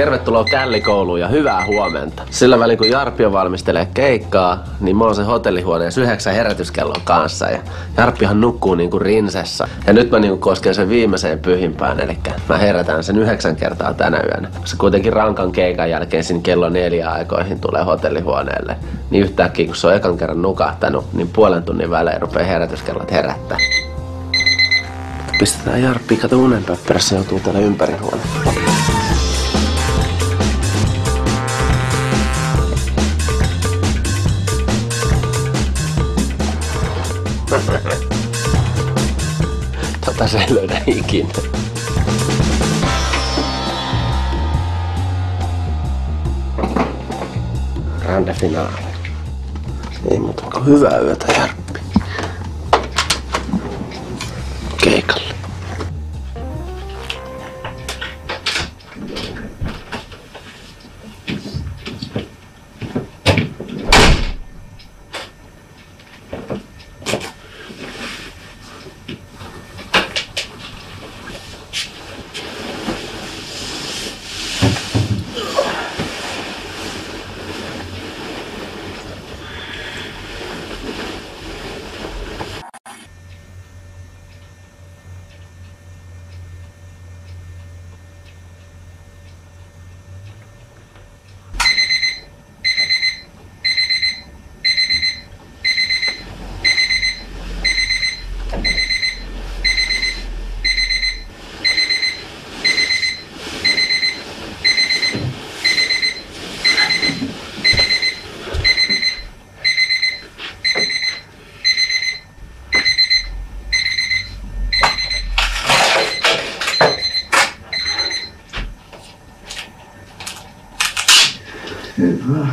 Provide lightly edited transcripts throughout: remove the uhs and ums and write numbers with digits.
Tervetuloa Källi-kouluun ja hyvää huomenta. Sillä välin kun Jarppio valmistelee keikkaa, niin mä oon sen hotellihuoneessa 9 herätyskellon kanssa. Ja Jarppihan nukkuu niinku rinsessa. Ja nyt mä niinku kosken sen viimeiseen pyhimpään, eli mä herätän sen 9 kertaa tänä yönä. Se kuitenkin rankan keikan jälkeen siinä kello 4 aikoihin tulee hotellihuoneelle. Niin yhtäkkiä kun se on ekan kerran nukahtanut, niin puolen tunnin välein rupee herätyskellot herättää. Pistetään Jarppi, kato unenpöpperässä joutuu täällä ympäri huoneen. Tota se ei löydä ikinä. Grande finale. Ei muuta kuin hyvää yötä, Jarppi. Keikalle. Hyvä.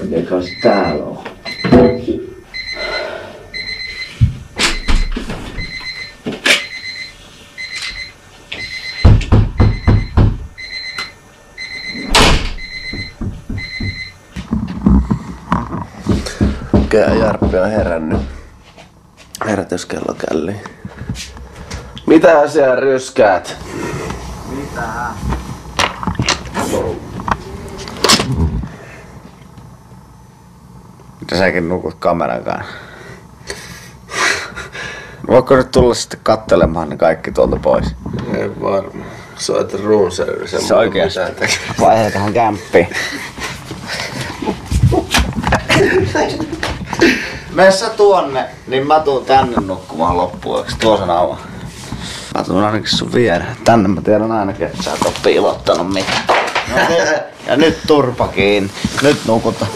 Mikäs täällä on? Okei, Jarppi on herännyt. Herätyskello källi. Mitä siellä ryskäät? Mitähän? Mitä säkin nukut kameran kanssa? Voitko nyt tulla sitten kattelemaan ne kaikki tuolta pois? Ei varmaan. Soita roomservice. Se oikeesti. Vaihdetaan kämppiin. Mene sä tuonne, niin mä tuun tänne nukkumaan loppuaksi. Tuossa nauha. Mä tuun ainakin sun viereen. Tänne mä tiedän ainakin, että sä et oo piilottanut mitään. No, ja nyt turpa kiinni. Nyt nukutaan.